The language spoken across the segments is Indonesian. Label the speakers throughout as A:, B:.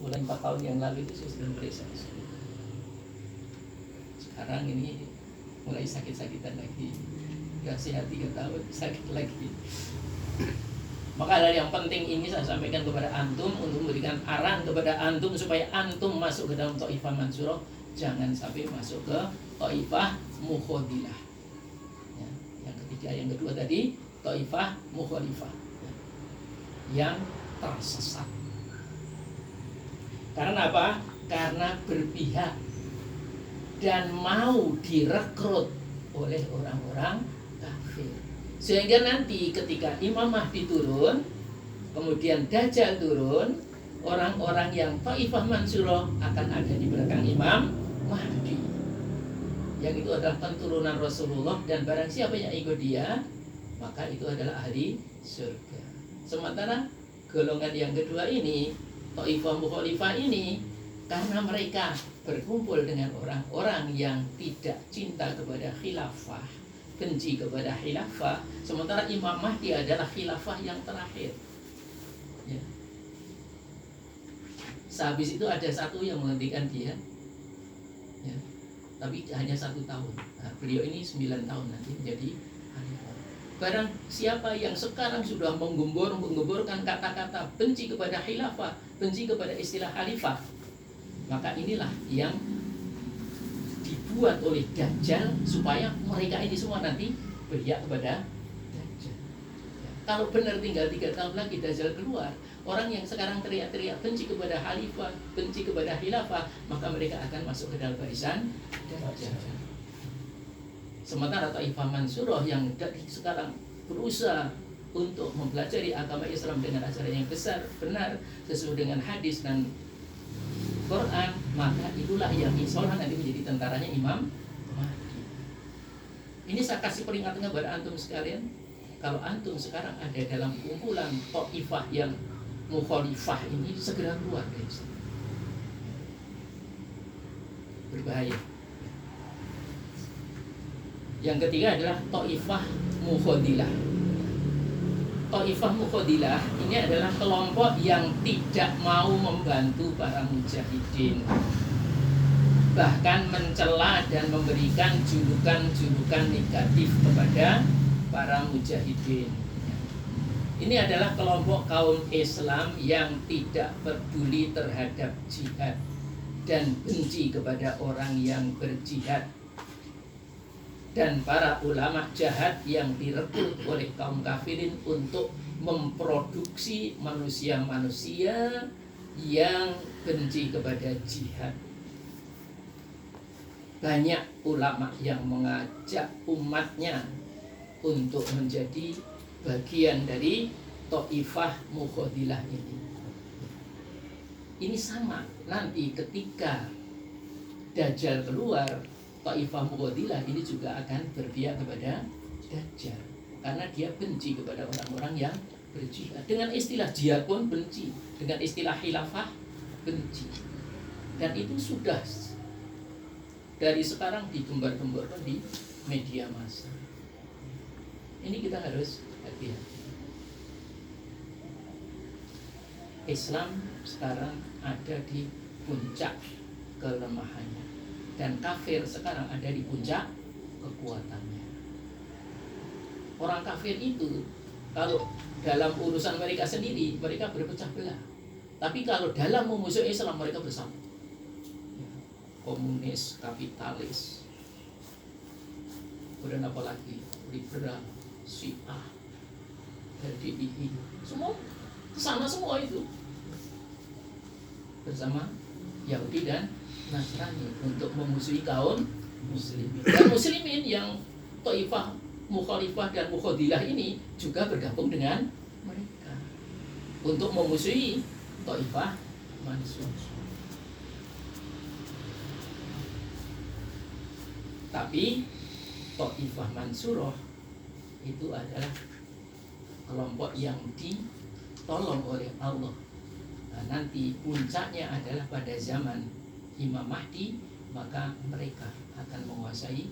A: mulai 4 tahun yang lalu itu saya sudah mulai sakit. Sekarang ini mulai sakit-sakitan lagi. Gak sehat 3 tahun, sakit lagi. Maka hal yang penting ini saya sampaikan kepada antum untuk memberikan arahan kepada antum supaya antum masuk ke dalam Thaifah Mansurah, jangan sampai masuk ke Thaifah Mukhadilah. Ya, yang ketiga, yang kedua tadi Thaifah Mukhalifah, ya, yang tersesat. Karena apa? Karena berpihak dan mau direkrut oleh orang-orang kafir. Sehingga nanti ketika Imam Mahdi turun, kemudian Dajjal turun, orang-orang yang Thaifah Mansurah akan ada di belakang Imam Mahdi. Yang itu adalah keturunan Rasulullah, dan barang siapa yang ikut dia, maka itu adalah ahli surga. Sementara golongan yang kedua ini, Thaifah Mukhalifah ini, karena mereka berkumpul dengan orang-orang yang tidak cinta kepada khilafah, benci kepada khilafah, sementara Imam Mahdi adalah khilafah yang terakhir. Ya. Sehabis itu ada satu yang menghentikan dia, ya, tapi hanya 1 tahun. Nah, beliau ini 9 tahun nanti menjadi khalifah. Barang siapa yang sekarang sudah menggemborkan kata-kata benci kepada khilafah, benci kepada istilah khalifah, maka inilah yang dibuat oleh Dajjal supaya mereka ini semua nanti berpihak kepada Dajjal. Ya, kalau benar tinggal 3 tahun lagi Dajjal keluar, orang yang sekarang teriak-teriak benci kepada khalifah, benci kepada khilafah, maka mereka akan masuk ke dalam barisan Dajjal. Sementara Thaifah Mansurah yang sekarang berusaha untuk mempelajari agama Islam dengan ajaran yang besar, benar, sesuai dengan hadis dan Quran, maka itulah yang insyaallah nanti menjadi tentaranya Imam Mahdi. Ini saya kasih peringatan kepada antum sekalian. Kalau antum sekarang ada dalam kumpulan Thaifah yang Mukhalifah ini, segera keluar dari Islam. Berbahaya. Yang ketiga adalah Thaifah Mukhadilah. Thaifah Mukhadilah ini adalah kelompok yang tidak mau membantu para mujahidin, bahkan mencela dan memberikan julukan-julukan negatif kepada para mujahidin. Ini adalah kelompok kaum Islam yang tidak peduli terhadap jihad dan benci kepada orang yang berjihad, dan para ulama jahat yang direkrut oleh kaum kafirin untuk memproduksi manusia-manusia yang benci kepada jihad. Banyak ulama yang mengajak umatnya untuk menjadi bagian dari Thaifah Mukhadilah ini. Ini sama nanti ketika Dajjal keluar, Thaifah Mukhadilah ini juga akan berpihak kepada Dajjal, karena dia benci kepada orang-orang yang berjihad. Dengan istilah jihad pun benci, dengan istilah khilafah benci. Dan itu sudah dari sekarang digembar-gemborkan di media massa. Ini kita harus hati-hati. Islam sekarang ada di puncak kelemahannya, dan kafir sekarang ada di puncak kekuatannya. Orang kafir itu kalau dalam urusan mereka sendiri mereka berpecah belah, tapi kalau dalam memusuhi Islam mereka bersama. Komunis, kapitalis, kemudian apa lagi, liberal, Syiah, RDI, semua kesana semua itu bersama Yahudi dan Nasrani untuk memusuhi kaum muslimin. Dan muslimin yang Thaifah Mukhalifah dan Mukhadilah ini juga bergabung dengan mereka untuk memusuhi Thaifah Mansurah. Tapi Thaifah Mansurah itu adalah kelompok yang ditolong oleh Allah. Nah, nanti puncaknya adalah pada zaman Imam Mahdi, maka mereka akan menguasai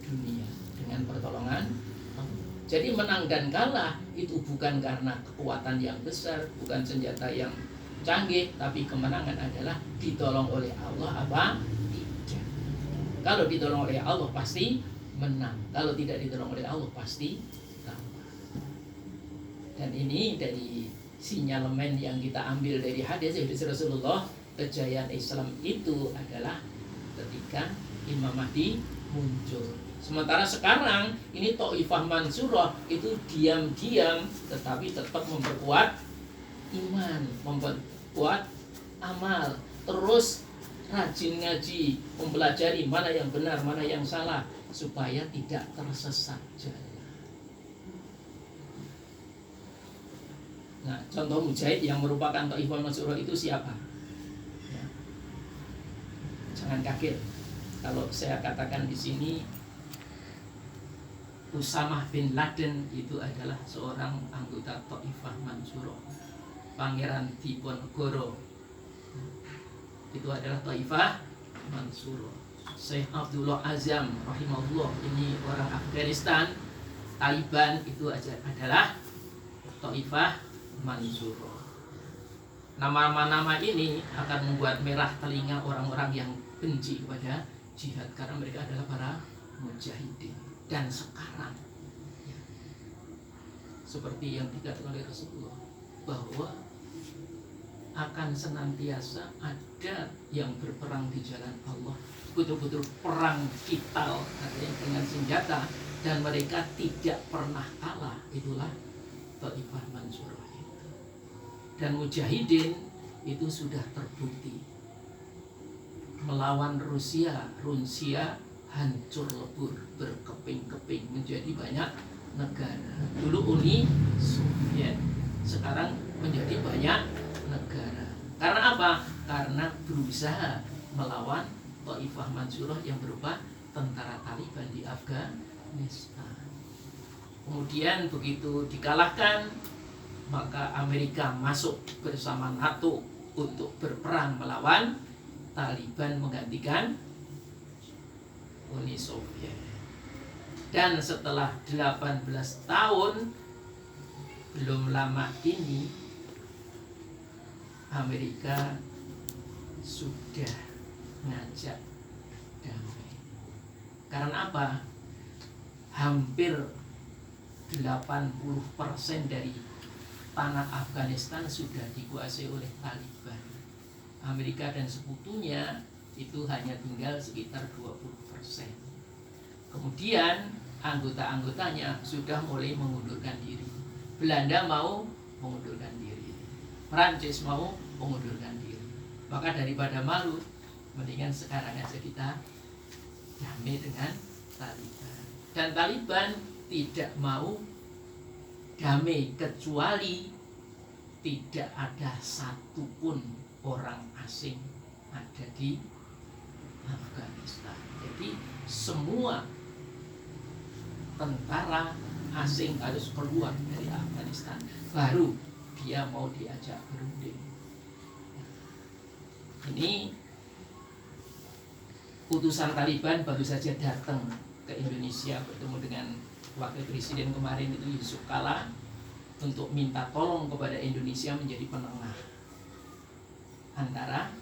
A: dunia dengan pertolongan Allah. Jadi menang dan kalah itu bukan karena kekuatan yang besar, bukan senjata yang canggih, tapi kemenangan adalah ditolong oleh Allah apa tidak. Kalau ditolong oleh Allah pasti menang, kalau tidak ditolong oleh Allah pasti kalah. Dan ini dari sinyalemen yang kita ambil dari hadis Rasulullah, kejayaan Islam itu adalah ketika Imam Mahdi muncul. Sementara sekarang ini Thaifah Mansurah itu diam-diam tetapi tetap memperkuat iman, memperkuat amal, terus rajin ngaji, mempelajari mana yang benar, mana yang salah, supaya tidak tersesat jalan. Nah, contoh mujahid yang merupakan Thaifah Mansurah itu siapa? Ya. Jangan kaget kalau saya katakan di sini Usamah bin Laden itu adalah seorang anggota Thaifah Mansurah. Pangeran Diponegoro itu adalah Thaifah Mansurah. Syekh Abdullah Azam rahimahullah, ini orang Afghanistan, Taliban, itu adalah Thaifah Mansurah. Nama-nama ini akan membuat merah telinga orang-orang yang benci kepada jihad, karena mereka adalah para mujahidin. Dan sekarang ya, seperti yang dikatakan oleh Rasulullah, bahwa akan senantiasa ada yang berperang di jalan Allah, betul-betul perang kital, artinya dengan senjata, dan mereka tidak pernah kalah. Itulah Thaifah Mansurah itu. Dan mujahidin itu sudah terbukti melawan Rusia hancur lebur, berkeping-keping menjadi banyak negara. Dulu Uni Soviet, sekarang menjadi banyak negara. Karena apa? Karena berusaha melawan Thaifah Mansurah yang berupa tentara Taliban di Afghanistan. Kemudian begitu dikalahkan, maka Amerika masuk bersama NATO untuk berperang melawan Taliban, menggantikan Uni Soviet. Dan setelah 18 tahun, belum lama ini Amerika sudah ngajak damai. Karena apa? Hampir 80% dari tanah Afghanistan sudah dikuasai oleh Taliban. Amerika dan sekutunya itu hanya tinggal sekitar 20%. Kemudian anggota-anggotanya sudah mulai mengundurkan diri. Belanda mau mengundurkan diri, Prancis mau mengundurkan diri. Maka daripada malu, mendingan sekarang aja kita damai dengan Taliban. Dan Taliban tidak mau damai kecuali tidak ada satupun orang asing ada di Afghanistan. Jadi semua tentara asing harus keluar dari Afghanistan, baru dia mau diajak berunding. Ini utusan Taliban baru saja datang ke Indonesia, bertemu dengan Wakil Presiden kemarin itu Yusuf Kala, untuk minta tolong kepada Indonesia menjadi penengah antara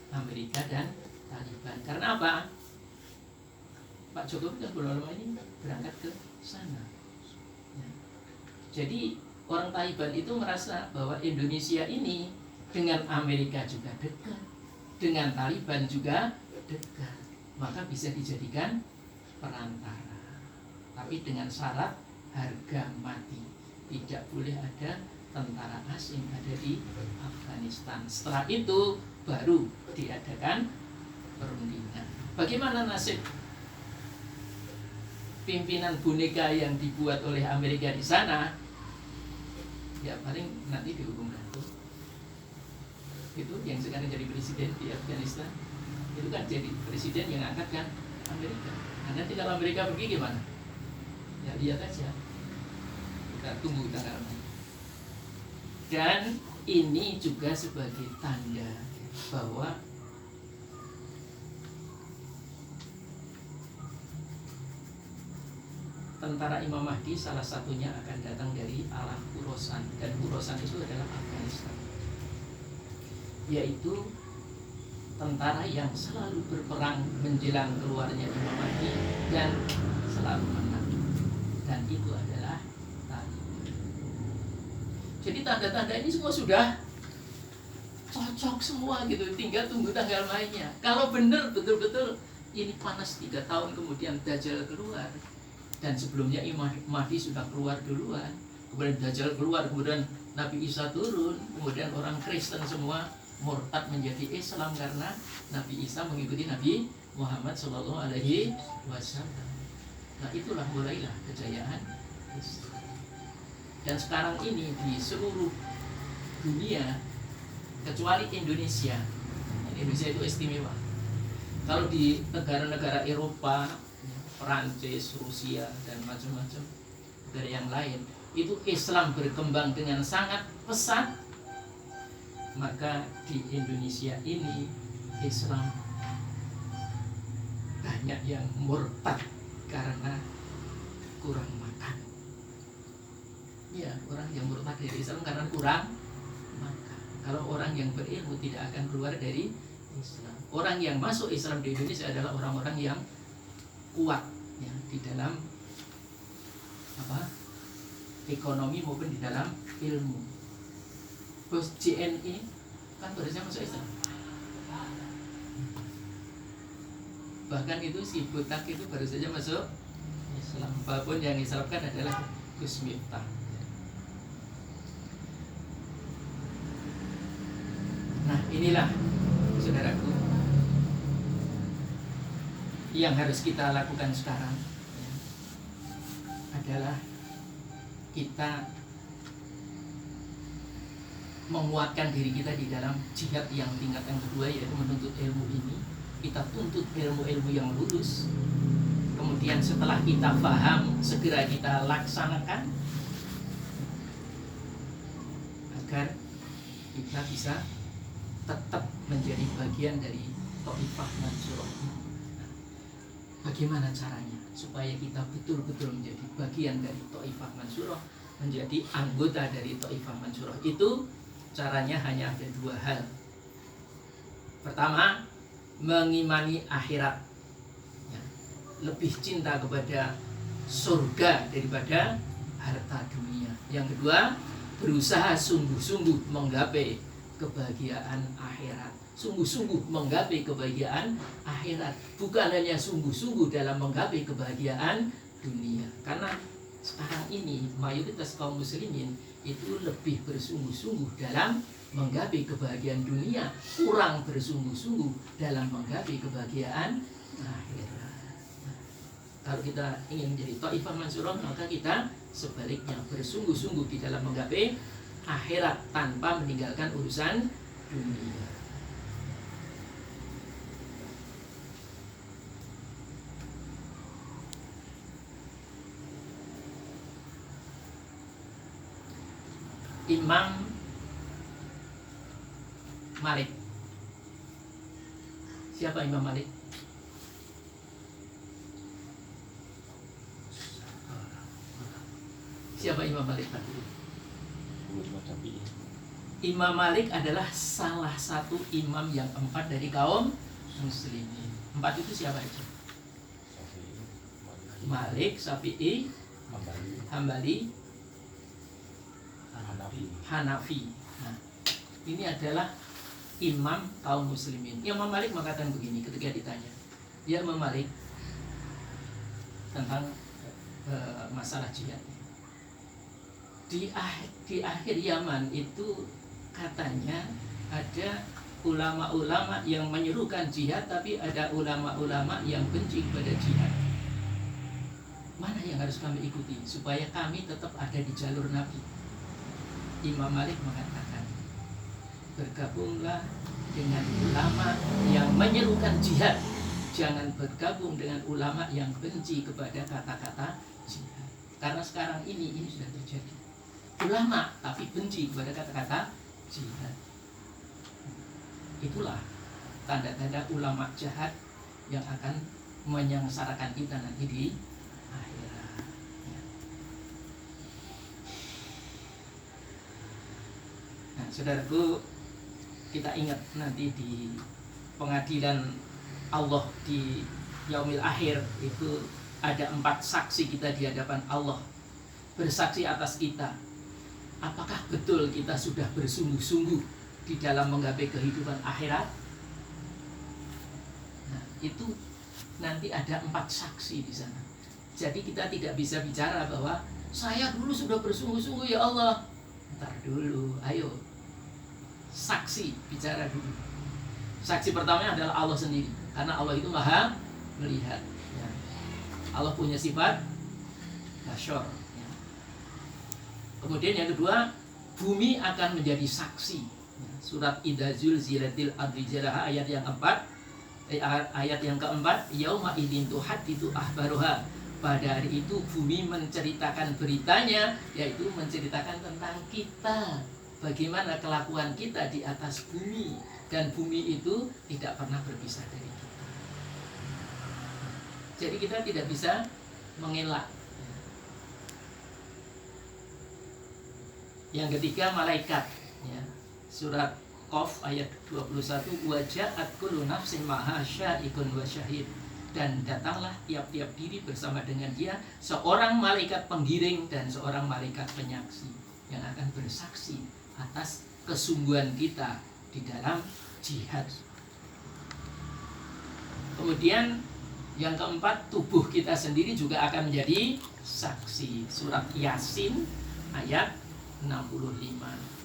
A: Amerika dan Taliban. Karena apa? Pak Jokowi kan belum lama ini berangkat ke sana. Ya. Jadi orang Taliban itu merasa bahwa Indonesia ini dengan Amerika juga dekat, dengan Taliban juga dekat, maka bisa dijadikan perantara. Tapi dengan syarat harga mati, tidak boleh ada tentara asing ada di Afghanistan. Setelah itu baru diadakan perundingan. Bagaimana nasib pimpinan boneka yang dibuat oleh Amerika di sana? Ya paling nanti dihukum gantung. Itu yang sekarang jadi presiden di Afghanistan, itu kan jadi presiden yang angkat kan Amerika. Nah, nanti kalau Amerika pergi gimana? Ya lihat aja. Kita tunggu tanggal main. Dan ini juga sebagai tanda bahwa tentara Imam Mahdi salah satunya akan datang dari arah Khorasan, dan Khorasan itu adalah Afghanistan. yaitu tentara yang selalu berperang menjelang keluarnya Imam Mahdi dan selalu menang. Dan itu adalah Taliban. Jadi tanda-tanda ini semua sudah cocok semua gitu, tinggal tunggu tanggal mainnya. Kalau benar betul-betul ini panas 3 tahun kemudian Dajjal keluar, dan sebelumnya Imam Mahdi sudah keluar duluan, kemudian Dajjal keluar, kemudian Nabi Isa turun, kemudian orang Kristen semua murtad menjadi Islam karena Nabi Isa mengikuti Nabi Muhammad SAW. Nah itulah mulailah kejayaan Islam. Dan sekarang ini di seluruh dunia kecuali Indonesia itu istimewa. Kalau di negara-negara Eropa, Perancis, Rusia dan macam-macam negara yang lain, itu Islam berkembang dengan sangat pesat. Maka di Indonesia ini Islam banyak yang murtad karena kurang makan. Ya, orang yang murtad dari Islam karena kurang makan. Kalau orang yang berilmu tidak akan keluar dari Islam. Orang yang masuk Islam di Indonesia adalah orang-orang yang kuat ya, di dalam ekonomi maupun di dalam ilmu. Bos JNE kan baru saja masuk Islam. Bahkan itu si Butak itu baru saja masuk Islam. Walaupun yang disebutkan adalah Gus Miftah. Nah inilah saudaraku yang harus kita lakukan sekarang ya, adalah kita menguatkan diri kita di dalam jihad yang tingkat yang kedua, yaitu menuntut ilmu ini. Kita tuntut ilmu-ilmu yang lurus. Kemudian setelah kita paham, segera kita laksanakan agar kita bisa tetap menjadi bagian dari Thaifah Mansurah. Bagaimana caranya supaya kita betul-betul menjadi bagian dari Thaifah Mansurah, menjadi anggota dari Thaifah Mansurah? Itu caranya hanya ada 2 hal. Pertama, mengimani akhirat ya, lebih cinta kepada surga daripada harta dunia. Yang kedua, berusaha sungguh-sungguh menggapai kebahagiaan akhirat. Sungguh-sungguh menggapai kebahagiaan akhirat, bukan hanya sungguh-sungguh dalam menggapai kebahagiaan dunia. Karena sekarang ini mayoritas kaum muslimin itu lebih bersungguh-sungguh dalam menggapai kebahagiaan dunia, kurang bersungguh-sungguh dalam menggapai kebahagiaan akhirat. Kalau kita ingin menjadi Thaifah Mansurah, maka kita sebaliknya bersungguh-sungguh di dalam menggapai akhirat tanpa meninggalkan urusan dunia. Imam Malik. Siapa Imam Malik? Siapa Imam Malik? Imam Malik adalah salah satu imam yang 4 dari kaum muslimin. 4 itu siapa aja? Malik, Syafi'i, Hambali, Hanafi. Nah, ini adalah imam kaum muslimin. Imam Malik mengatakan begini ketika ditanya, ya Imam Malik, tentang masalah jihad. Di akhir Yaman itu katanya ada ulama-ulama yang menyerukan jihad, tapi ada ulama-ulama yang benci kepada jihad. Mana yang harus kami ikuti supaya kami tetap ada di jalur Nabi? Imam Malik mengatakan, bergabunglah dengan ulama yang menyerukan jihad, jangan bergabung dengan ulama yang benci kepada kata-kata jihad. Karena sekarang ini sudah terjadi. Ulama tapi benci kepada kata-kata jihad. Itulah tanda-tanda ulama jahat yang akan menyengsarakan kita nanti di akhirat. Nah, saudaraku, kita ingat nanti di pengadilan Allah di yaumil akhir itu ada 4 saksi kita di hadapan Allah bersaksi atas kita. Apakah betul kita sudah bersungguh-sungguh di dalam menggapai kehidupan akhirat? Nah, itu nanti ada 4 saksi di sana. Jadi kita tidak bisa bicara bahwa saya dulu sudah bersungguh-sungguh ya Allah. Ntar dulu, ayo. Saksi, bicara dulu. Saksi pertamanya adalah Allah sendiri. Karena Allah itu maha melihat. Ya. Allah punya sifat basyar. Ya. Kemudian yang kedua, bumi akan menjadi saksi. Ya. Surat Idza Zulzilatil Ardu Zilzalaha ayat yang keempat. Ayat yang keempat, yauma idzin tuhadditsu ahbaruha. Pada hari itu bumi menceritakan beritanya, yaitu menceritakan tentang kita, bagaimana kelakuan kita di atas bumi, dan bumi itu tidak pernah berpisah dari kita. Jadi kita tidak bisa mengelak. Yang ketiga, malaikat, ya. Surat Qaf ayat 21, waja'at kullu nafsin ma'ha syahidun wa syahid. Dan datanglah tiap-tiap diri bersama dengan dia seorang malaikat penggiring dan seorang malaikat penyaksi yang akan bersaksi atas kesungguhan kita di dalam jihad. Kemudian yang keempat, tubuh kita sendiri juga akan menjadi saksi. Surat Yasin ayat 65.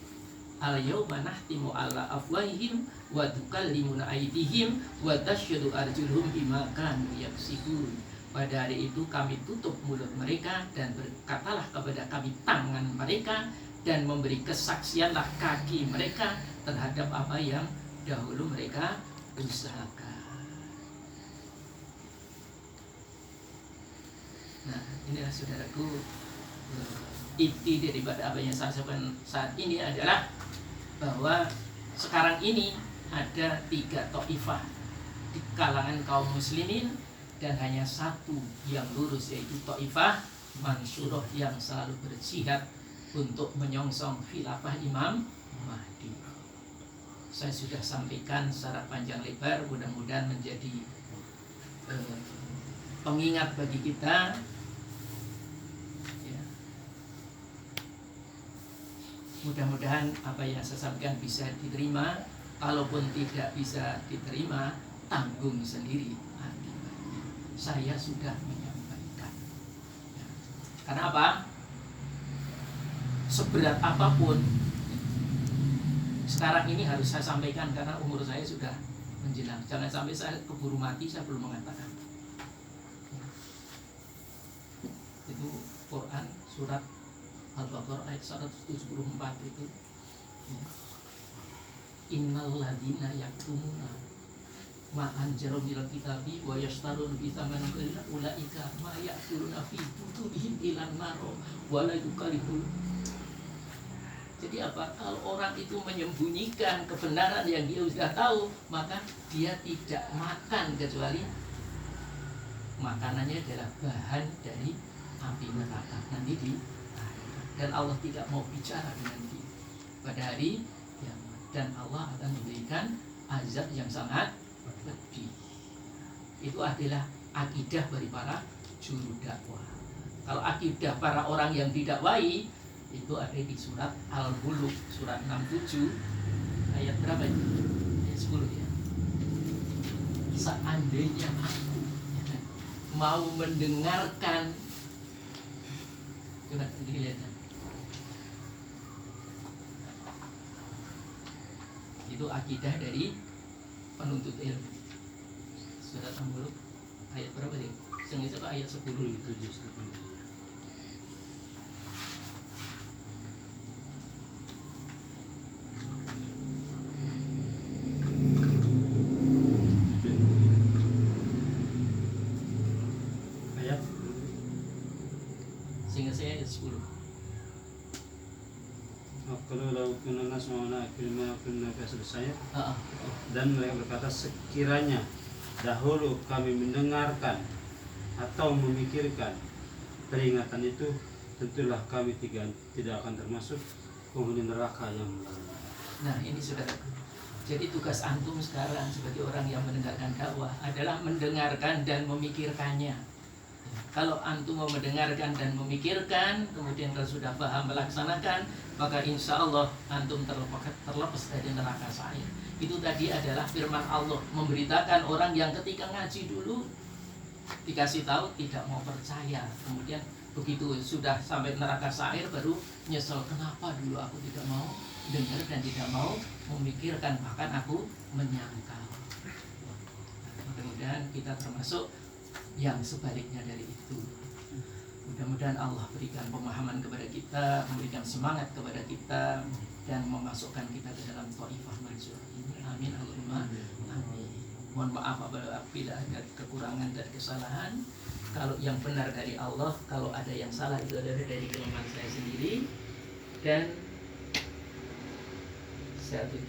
A: Al-yawma nahtimu ala afwahihim wa tukallimuna aydihim wa tasyhadu arjuluhum bima kanu yaksibun. Pada hari itu kami tutup mulut mereka dan berkatalah kepada kami tangan mereka, dan memberi kesaksianlah kaki mereka terhadap apa yang dahulu mereka usahakan. Nah, inilah saudaraku, inti daripada apa yang saya sampaikan saat ini adalah bahwa sekarang ini ada 3 taifah di kalangan kaum muslimin, dan hanya satu yang lurus, yaitu taifah Mansurah yang selalu berjihad untuk menyongsong khilafah Imam Mahdi. Saya sudah sampaikan secara panjang lebar, mudah-mudahan menjadi pengingat bagi kita. Mudah-mudahan apa yang saya sampaikan bisa diterima. Kalaupun tidak bisa diterima, tanggung sendiri akibatnya. Saya sudah menyampaikan. Ya. Karena apa? Seberat apapun sekarang ini harus saya sampaikan, karena umur saya sudah menjelang. Jangan sampai saya keburu mati, saya belum mengatakan. Ya. Itu Quran surat Al-Baqarah ayat 174 itu, ya. Innal ladina yaktumuna ma anzala minal kitabi wa yashtaruna bi tsamanin qalil ulaika ma ya'kuluna fi butunihim ilan nar wa la yukalifun. Jadi apa? Kalau orang itu menyembunyikan kebenaran yang dia sudah tahu, maka dia tidak makan kecuali makanannya adalah bahan dari api neraka nanti di. Dan Allah tidak mau bicara dengan dia pada hari kiamat, dan Allah akan memberikan azab yang sangat pedih. Itu adalah akidah dari para juru dakwah. Kalau akidah para orang yang didakwai itu ada di surat Al-Mulk, surat 67 ayat berapa itu? Ayat 10 ya. Seandainya aku mau mendengarkan, coba dilihat. Itu akidah dari penuntut ilmu. Surat Al-Mulk ayat berapa sih? Sengaja ayat 10 itu justru. Ayat sehingga saya ayat 10.
B: Dan mereka berkata, sekiranya dahulu kami mendengarkan atau memikirkan peringatan itu, tentulah kami tidak akan termasuk penghuni neraka yang melalui.
A: Nah, ini saudara, Jadi tugas antum sekarang sebagai orang yang mendengarkan dakwah adalah mendengarkan dan memikirkannya. Kalau antum mau mendengarkan dan memikirkan, kemudian kalau sudah paham melaksanakan, maka insya Allah antum terlepas dari neraka sa'ir. Itu tadi adalah firman Allah, memberitakan orang yang ketika ngaji dulu dikasih tahu tidak mau percaya, kemudian begitu sudah sampai neraka sa'ir baru nyesel, kenapa dulu aku tidak mau dengar dan tidak mau memikirkan, bahkan aku menyangkal. Mudah-mudahan kita termasuk yang sebaliknya dari itu. Mudah-mudahan Allah berikan pemahaman kepada kita, memberikan semangat kepada kita, dan memasukkan kita ke dalam Thaifah Mansurah ini. Amin Allahumma amin. Mohon maaf apabila ada kekurangan dan kesalahan. Kalau yang benar dari Allah, kalau ada yang salah itu adalah dari kelemahan saya sendiri. Dan saya tutup.